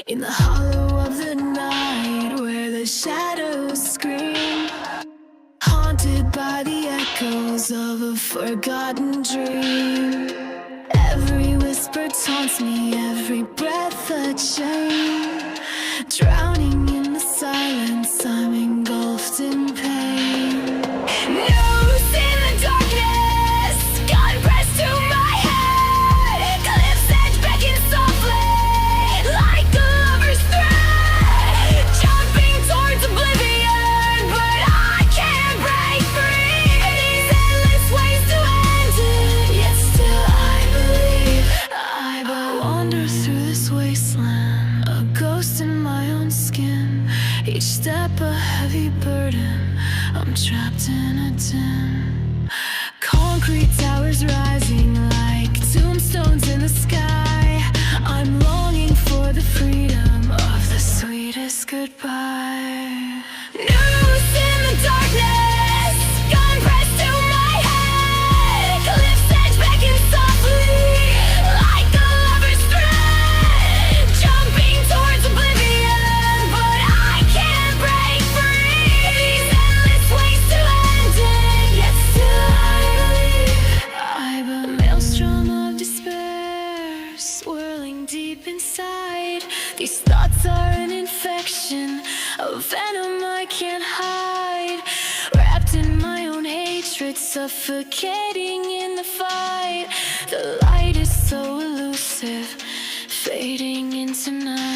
In the hollow of the night, where the shadows scream, haunted by the echoes of a forgotten dream. Every whisper taunts me, every breath a chain. Drowning in the silence, I'm engulfed in pain. Noose in the darkness, gun pressed to my head. Cliff's edge beckons softly, like a lover's thread. Jumping towards oblivion, but I can't break free. These endless ways to end it, yet still I believe. I wander through this wasteland, a ghost in my own skin. Each step a heavy burden, I'm trapped in a den. Concrete towers rising like tombstones in the sky. I'm longing for the freedom of the sweetest goodbye. Noose in the darkness, gun pressed to my head. Cliff's edge beckons softly, like a lover's thread. Jumping towards oblivion, but I can't break free. These endless ways to end it, yet still I believe. I'm a maelstrom of despair, swirling deep inside. These thoughts are an infection, a venom I can't hide. Wrapped in my own hatred, suffocating in the fight. The light is so elusive, fading into night.